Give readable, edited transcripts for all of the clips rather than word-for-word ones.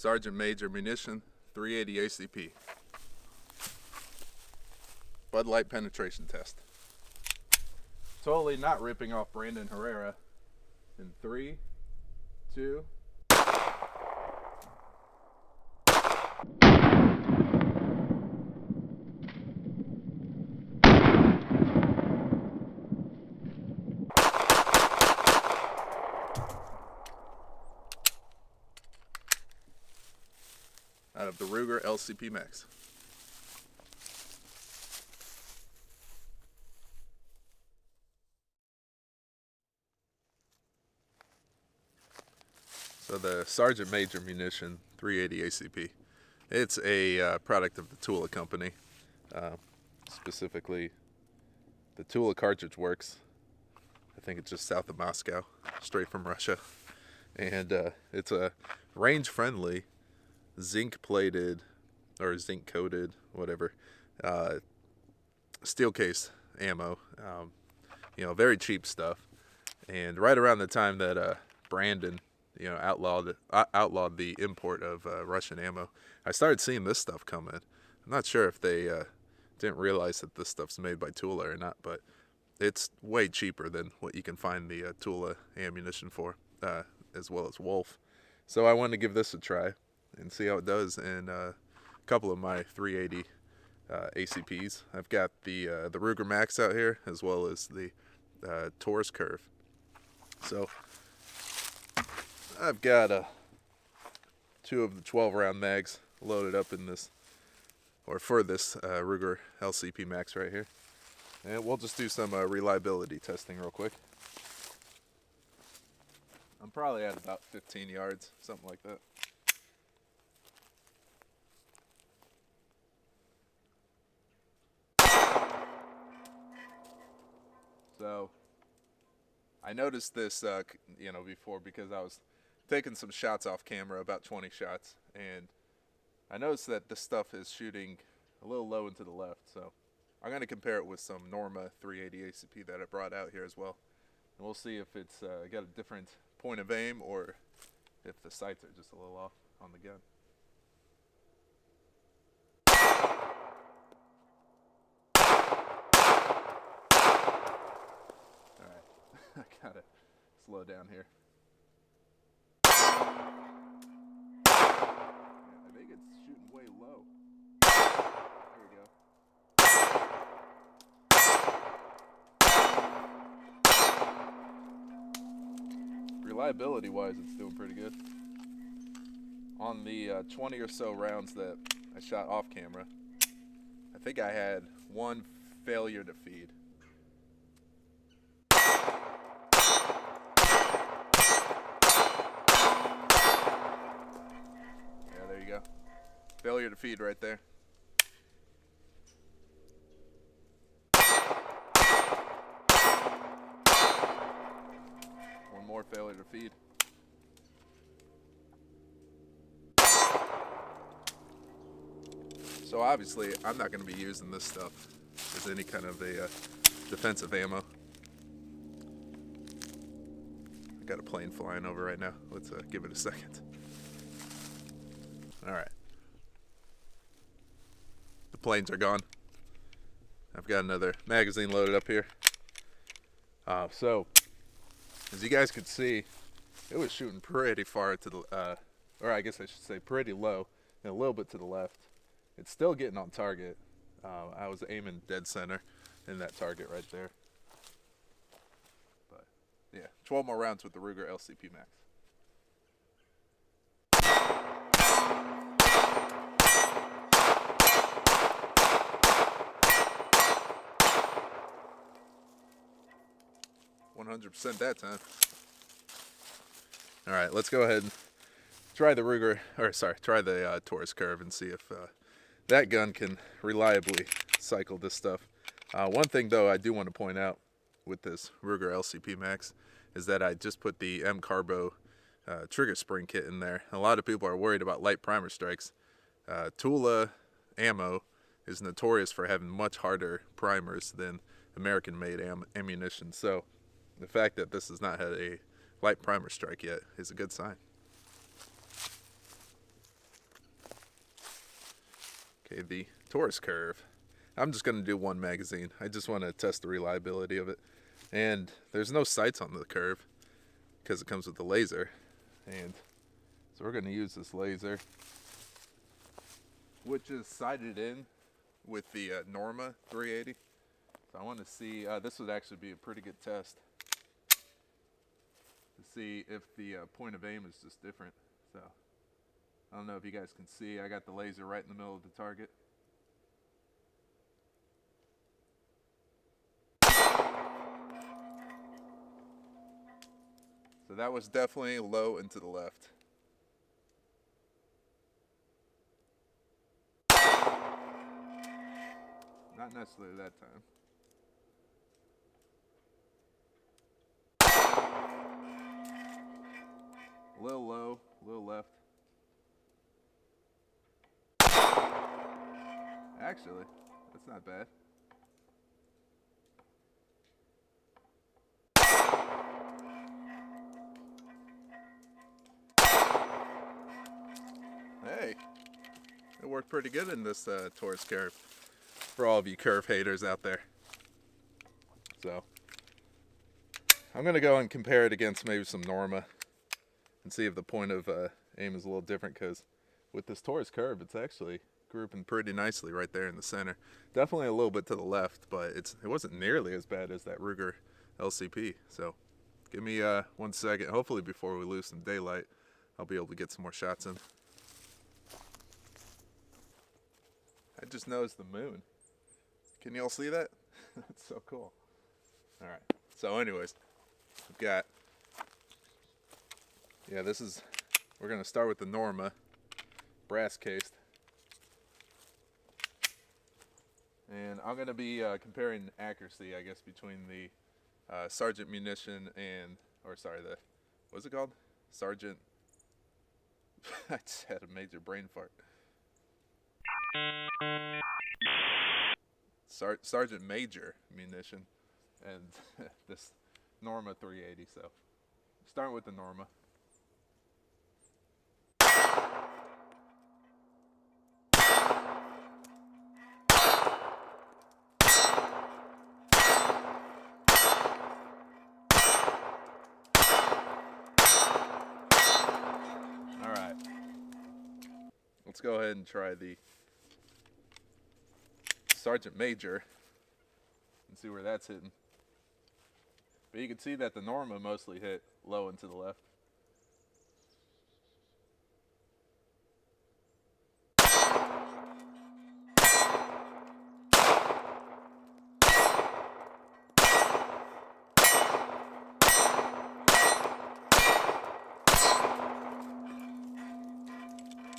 Sergeant Major Munition 380 ACP. Bud Light penetration test. Totally not ripping off Brandon Herrera. In 3, 2. Out of the Ruger LCP Max. So the Sergeant Major Munition 380 ACP. It's a product of the Tula company, specifically the Tula Cartridge Works. I think it's just south of Moscow, straight from Russia. And it's a range-friendly, zinc-plated, or zinc-coated, whatever, steel case ammo. Very cheap stuff. And right around the time that Brandon, outlawed the import of Russian ammo, I started seeing this stuff come in. I'm not sure if they didn't realize that this stuff's made by Tula or not, but it's way cheaper than what you can find the Tula ammunition for, as well as Wolf. So I wanted to give this a try and see how it does in a couple of my 380 ACPs. I've got the Ruger Max out here, as well as the Taurus Curve. So I've got 2 of the 12 round mags loaded up in this, or for this Ruger LCP Max right here. And we'll just do some reliability testing real quick. I'm probably at about 15 yards, something like that. So I noticed this, before, because I was taking some shots off camera, about 20 shots, and I noticed that this stuff is shooting a little low and to the left. So I'm going to compare it with some Norma 380 ACP that I brought out here as well. And we'll see if it's got a different point of aim, or if the sights are just a little off on the gun. Alright, I gotta slow down here. Yeah, I think it's shooting way low. There we go. Reliability wise, it's doing pretty good. On the 20 or so rounds that I shot off camera, I think I had 1 failure to feed. Yeah, there you go. Failure to feed right there. One more failure to feed. So obviously, I'm not going to be using this stuff as any kind of a defensive ammo. I got a plane flying over right now. Let's give it a second. All right. The planes are gone. I've got another magazine loaded up here. So, as you guys could see, it was shooting pretty far to the, or I guess I should say pretty low, and a little bit to the left. It's still getting on target. I was aiming dead center in that target right there. But yeah, 12 more rounds with the Ruger LCP Max. %100% that time. All right, let's go ahead and try the Taurus Curve and see if that gun can reliably cycle this stuff. One thing though I do want to point out with this Ruger LCP Max is that I just put the M Carbo trigger spring kit in there. A lot of people are worried about light primer strikes. Tula ammo is notorious for having much harder primers than American-made ammunition. So the fact that this has not had a light primer strike yet is a good sign. Okay, the Taurus curve. I'm just going to do one magazine. I just want to test the reliability of it. And there's no sights on the curve because it comes with the laser. And so we're going to use this laser, which is sighted in with the Norma 380. So I want to see, this would actually be a pretty good test to see if the point of aim is just different. So I don't know if you guys can see, I got the laser right in the middle of the target. So that was definitely low and to the left. Not necessarily that time. A little low, a little left. Actually, that's not bad. Hey, it worked pretty good in this Taurus curve for all of you curve haters out there. So I'm going to go and compare it against maybe some Norma and see if the point of aim is a little different, because with this Taurus curve, it's actually grouping pretty nicely right there in the center. Definitely a little bit to the left, but it wasn't nearly as bad as that Ruger LCP. So give me 1 second. Hopefully before we lose some daylight, I'll be able to get some more shots in. I just noticed the moon. Can y'all see that? That's so cool. All right. So anyways, we've got, we're going to start with the Norma, brass cased. And I'm going to be comparing accuracy, I guess, between the Sergeant Munition and, what's it called? Sergeant, I just had a major brain fart. Sergeant Major Munition and this Norma 380. So starting with the Norma. All right, let's go ahead and try the Sergeant Major and see where that's hitting. But you can see that the Norma mostly hit low and to the left.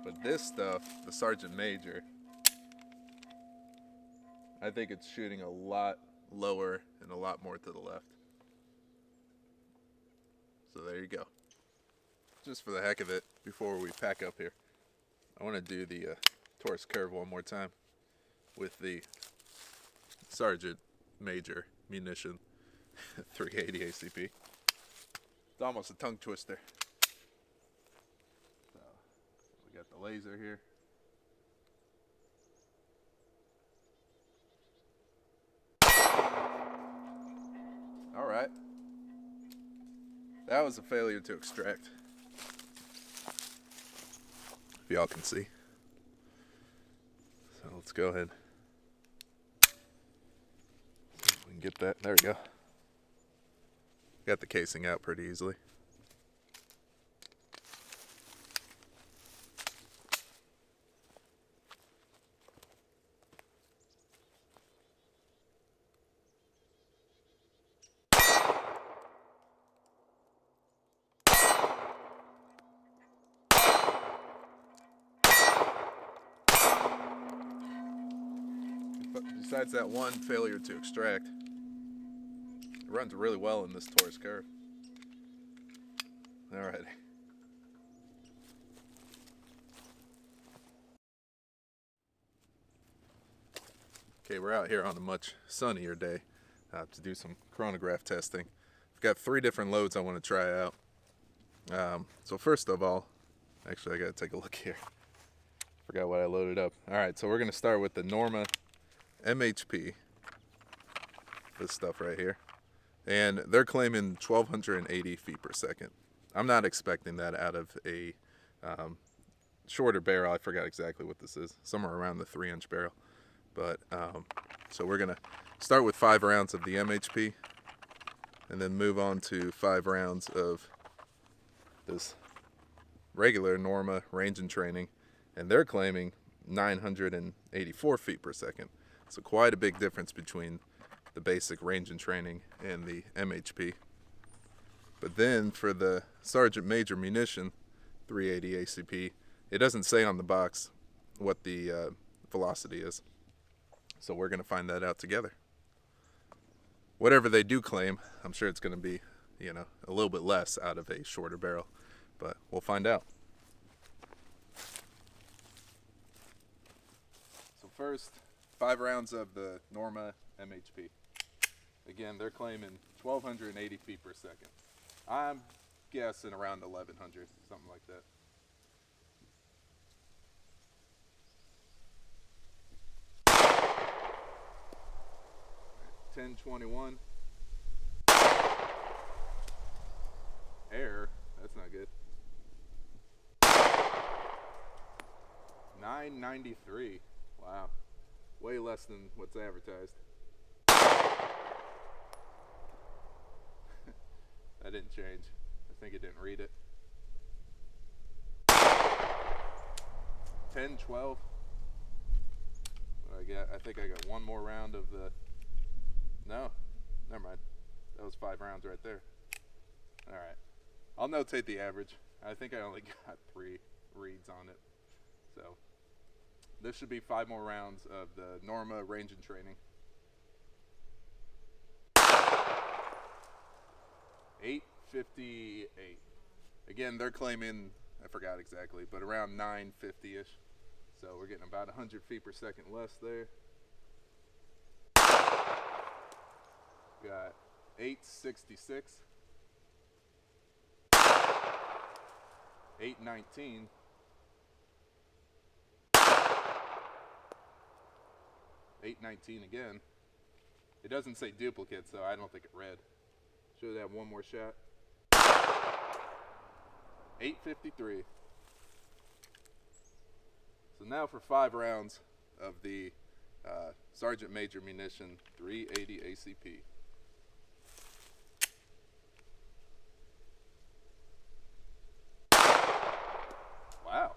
But this stuff, the Sergeant Major, I think it's shooting a lot lower and a lot more to the left. So there you go. Just for the heck of it, before we pack up here, I want to do the Taurus curve one more time with the Sergeant Major Munition 380 ACP. It's almost a tongue twister. So we got the laser here. All right. That was a failure to extract. If y'all can see. So let's go ahead. See if we can get that. There we go. Got the casing out pretty easily. Besides that one failure to extract, it runs really well in this Taurus curve. Alrighty. Okay, we're out here on a much sunnier day to do some chronograph testing. I've got 3 different loads I want to try out. So first of all, actually I gotta take a look here. Forgot what I loaded up. All right, so we're gonna start with the Norma MHP. This stuff right here, and they're claiming 1,280 feet per second. I'm not expecting that out of a shorter barrel. I forgot exactly what this is. Somewhere around the 3-inch barrel. But so we're gonna start with 5 rounds of the MHP, and then move on to 5 rounds of this regular Norma range and training, and they're claiming 984 feet per second. So quite a big difference between the basic range and training and the MHP. But then for the Sergeant Major Munition 380 ACP, it doesn't say on the box what the velocity is. So we're going to find that out together. Whatever they do claim, I'm sure it's going to be, a little bit less out of a shorter barrel, but we'll find out. So first, 5 rounds of the Norma MHP. Again, they're claiming 1,280 feet per second. I'm guessing around 1,100, something like that. Right, 1021. Error. That's not good. 993. Wow. Way less than what's advertised. That didn't change. I think it didn't read it. 1012. I think I got one more round of the... No, never mind. That was 5 rounds right there. All right. I'll notate the average. I think I only got 3 reads on it. So this should be 5 more rounds of the Norma range and training. 858. Again, they're claiming, I forgot exactly, but around 950-ish. So we're getting about 100 feet per second less there. Got 866. 819. 819 again. It doesn't say duplicate, so I don't think it read. Should have one more shot. 853. So now for 5 rounds of the Sergeant Major Munition 380 ACP. Wow.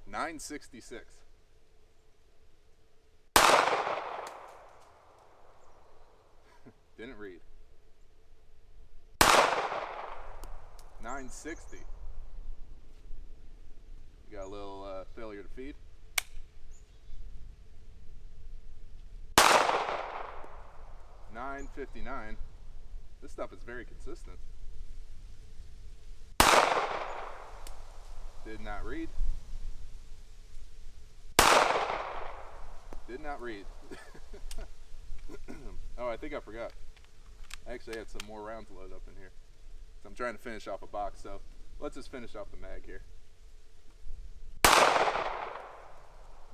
966. Didn't read. 960. You got a little failure to feed. 959. This stuff is very consistent. Did not read. Did not read. Oh, I think I forgot. I actually had some more rounds loaded up in here. So I'm trying to finish off a box, so let's just finish off the mag here.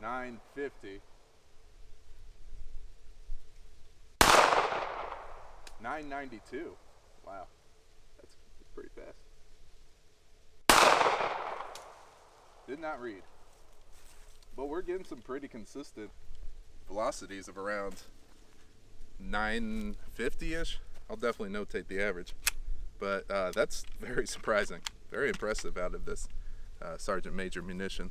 950. 992. Wow. That's pretty fast. Did not read. But we're getting some pretty consistent velocities of around 950-ish. I'll definitely notate the average. But that's very surprising. Very impressive out of this Sergeant Major Munition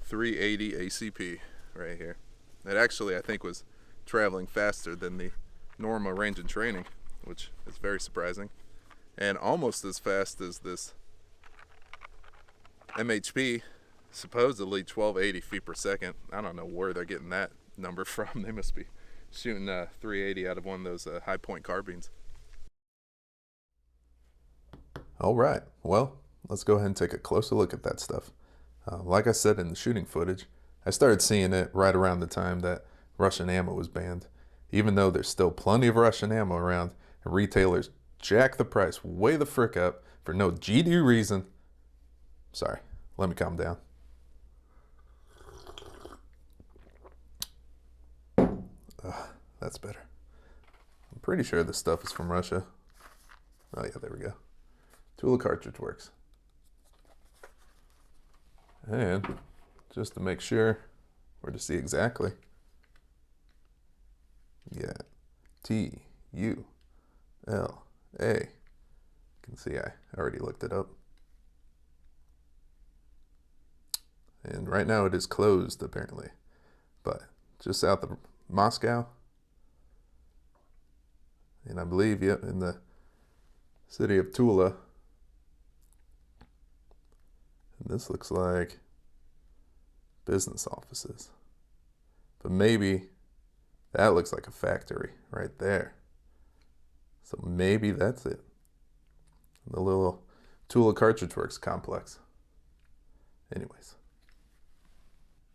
380 ACP right here. It actually, I think, was traveling faster than the Norma range and training, which is very surprising. And almost as fast as this MHP, supposedly 1280 feet per second. I don't know where they're getting that number from. They must be shooting 380 out of one of those high point carbines. All right, well, let's go ahead and take a closer look at that stuff. Like I said in the shooting footage, I started seeing it right around the time that Russian ammo was banned. Even though there's still plenty of Russian ammo around, and retailers jack the price way the frick up for no GD reason. Sorry, let me calm down. That's better. I'm pretty sure this stuff is from Russia. Oh yeah, there we go. Tula cartridge works. And just to make sure, or to see exactly, yeah, Tula. You can see I already looked it up. And right now it is closed apparently, but just south of Moscow, and I believe, yep, in the city of Tula. And this looks like business offices, but maybe that looks like a factory right there. So maybe that's it. The little Tula Cartridge Works complex. Anyways,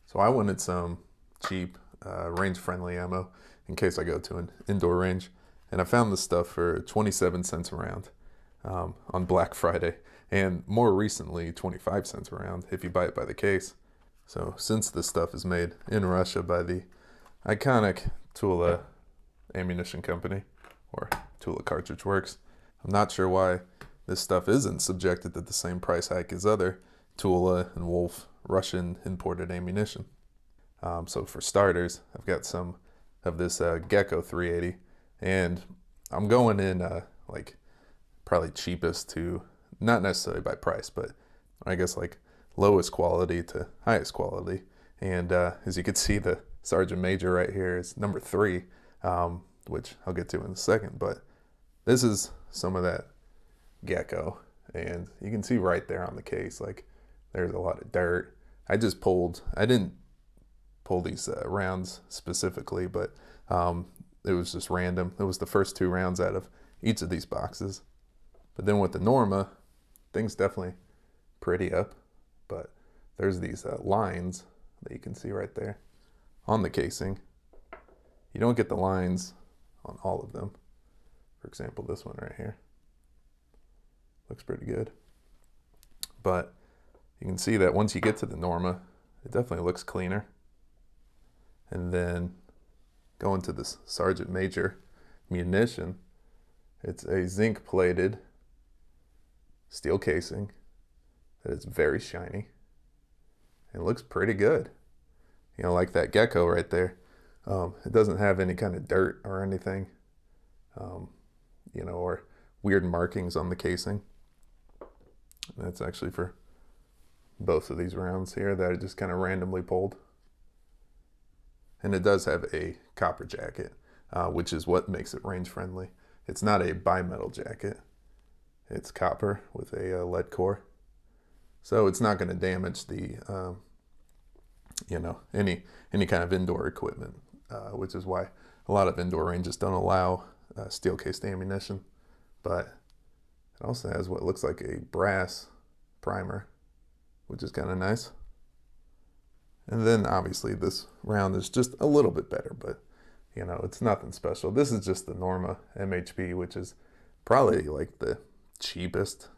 so I wanted some cheap range-friendly ammo in case I go to an indoor range, and I found this stuff for 27 cents a round on Black Friday, and more recently 25 cents a round if you buy it by the case. So since this stuff is made in Russia by the iconic Tula ammunition company, or Tula Cartridge Works, I'm not sure why this stuff isn't subjected to the same price hike as other Tula and Wolf Russian imported ammunition. So for starters, I've got some of this Gecko 380, and I'm going in like probably cheapest to, not necessarily by price, but I guess like lowest quality to highest quality. And as you can see, the Sergeant Major right here is number 3, which I'll get to in a second. But this is some of that Gecko, and you can see right there on the case, like there's a lot of dirt. I didn't pull these rounds specifically, but it was just random. It was the first 2 rounds out of each of these boxes. But then with the Norma, things definitely pretty up, but there's these lines that you can see right there on the casing. You don't get the lines on all of them. For example, this one right here looks pretty good, but you can see that once you get to the Norma, it definitely looks cleaner. And then going to this Sergeant Major Munition, it's a zinc plated steel casing that is very shiny. It looks pretty good. You know, like that Gecko right there. It doesn't have any kind of dirt or anything, you know, or weird markings on the casing. That's actually for both of these rounds here that I just kind of randomly pulled. And it does have a copper jacket, which is what makes it range friendly. It's not a bimetal jacket. It's copper with a lead core. So it's not going to damage the, you know, any kind of indoor equipment, which is why a lot of indoor ranges don't allow steel cased ammunition. But it also has what looks like a brass primer, which is kind of nice. And then obviously this round is just a little bit better, but you know, it's nothing special. This is just the Norma MHP, which is probably like the cheapest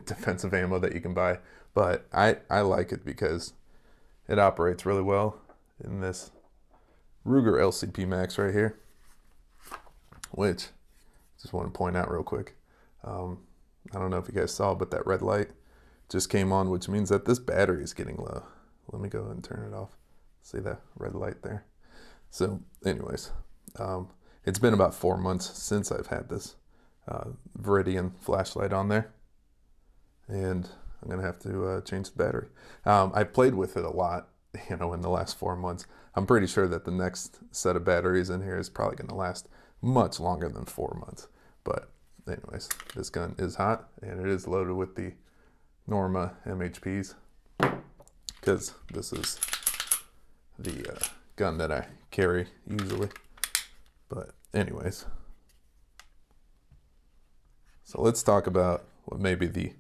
defensive ammo that you can buy. But I like it because it operates really well in this Ruger LCP Max right here, which just want to point out real quick. I don't know if you guys saw, but that red light just came on, which means that this battery is getting low. Let me go and turn it off. See that red light there? So anyways, it's been about 4 months since I've had this Viridian flashlight on there, and I'm gonna have to change the battery. I played with it a lot, you know, in the last 4 months. I'm pretty sure that the next set of batteries in here is probably gonna last much longer than 4 months. But anyways, this gun is hot, and it is loaded with the Norma MHPs, because this is the gun that I carry usually. But anyways, so let's talk about what may be the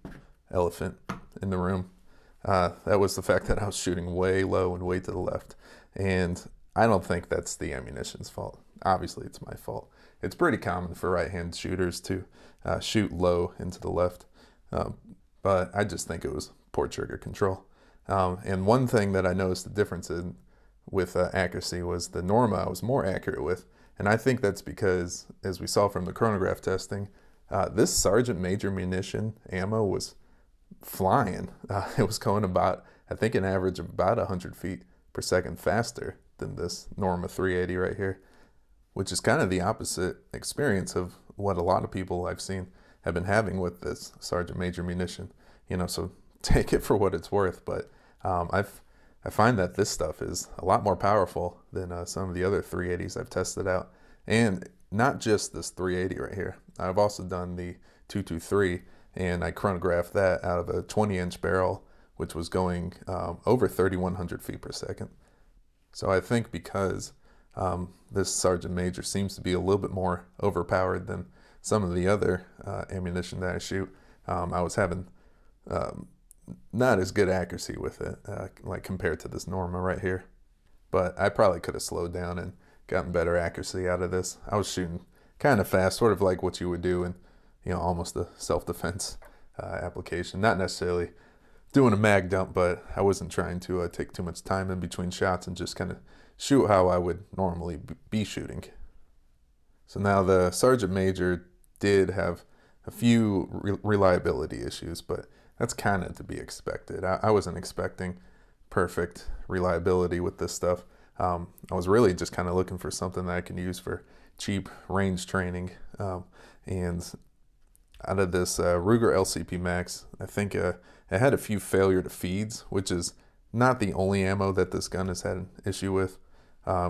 elephant in the room. That was the fact that I was shooting way low and way to the left, and I don't think that's the ammunition's fault. Obviously it's my fault. It's pretty common for right-hand shooters to shoot low into the left, but I just think it was poor trigger control. And one thing that I noticed the difference in with accuracy was the Norma I was more accurate with. And I think that's because, as we saw from the chronograph testing, this Sergeant Major Munition ammo was flying. It was going about, I think, an average of about 100 feet per second faster than this Norma 380 right here, which is kind of the opposite experience of what a lot of people I've seen have been having with this Sergeant Major Munition. So take it for what it's worth, but I find that this stuff is a lot more powerful than some of the other 380s I've tested out. And not just this 380 right here. I've also done the 223, and I chronographed that out of a 20-inch barrel, which was going over 3,100 feet per second. So I think because this Sergeant Major seems to be a little bit more overpowered than some of the other ammunition that I shoot, I was having not as good accuracy with it, like compared to this Norma right here. But I probably could have slowed down and gotten better accuracy out of this. I was shooting kind of fast, sort of like what you would do in, almost a self-defense application. Not necessarily doing a mag dump, but I wasn't trying to take too much time in between shots and just kind of shoot how I would normally be shooting. So now the Sergeant Major did have a few reliability issues, but that's kind of to be expected. I wasn't expecting perfect reliability with this stuff. I was really just kind of looking for something that I can use for cheap range training. And out of this Ruger LCP Max, I think it had a few failure to feeds, which is not the only ammo that this gun has had an issue with.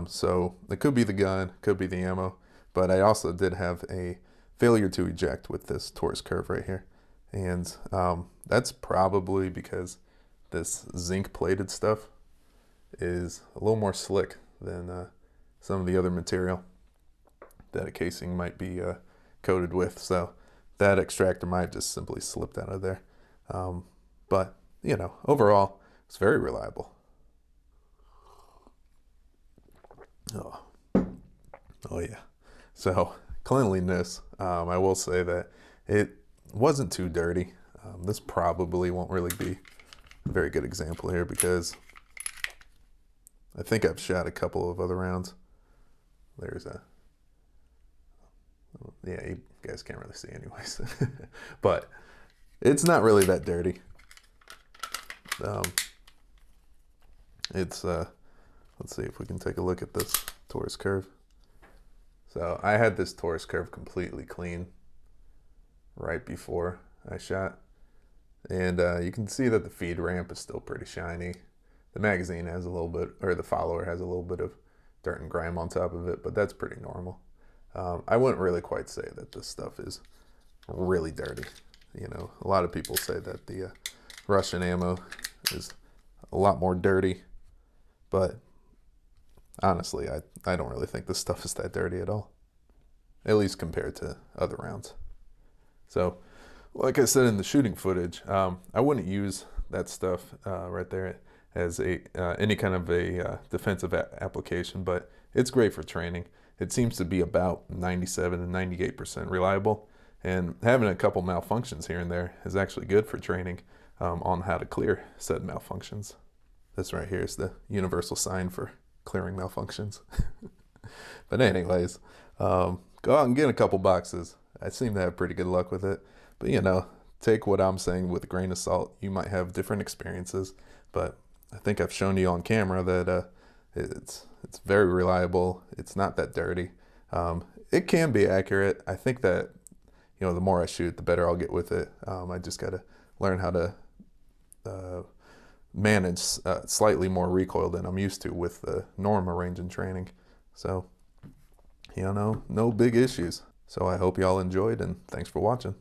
So it could be the gun, could be the ammo, but I also did have a failure to eject with this Taurus curve right here. And that's probably because this zinc plated stuff is a little more slick than some of the other material that a casing might be coated with. So that extractor might have just simply slipped out of there. But, overall, it's very reliable. Oh yeah. So cleanliness, I will say that it wasn't too dirty. This probably won't really be a very good example here because I think I've shot a couple of other rounds. There's yeah, you guys can't really see anyways. But it's not really that dirty. Let's see if we can take a look at this Taurus curve. So I had this Taurus curve completely clean right before I shot. And you can see that the feed ramp is still pretty shiny. The magazine has a little bit, or the follower has a little bit of dirt and grime on top of it, but that's pretty normal. I wouldn't really quite say that this stuff is really dirty. A lot of people say that the Russian ammo is a lot more dirty, but honestly, I don't really think this stuff is that dirty at all, at least compared to other rounds. So, like I said in the shooting footage, I wouldn't use that stuff right there as any kind of a defensive application, but it's great for training. It seems to be about 97 and 98% reliable, and having a couple malfunctions here and there is actually good for training on how to clear said malfunctions. This right here is the universal sign for clearing malfunctions. But anyways, go out and get a couple boxes. I seem to have pretty good luck with it. But take what I'm saying with a grain of salt. You might have different experiences, but I think I've shown you on camera that it's very reliable. It's not that dirty. It can be accurate. I think that the more I shoot, the better I'll get with it. I just got to learn how to manage slightly more recoil than I'm used to with the Norma range and training. So, no big issues. So I hope y'all enjoyed, and thanks for watching.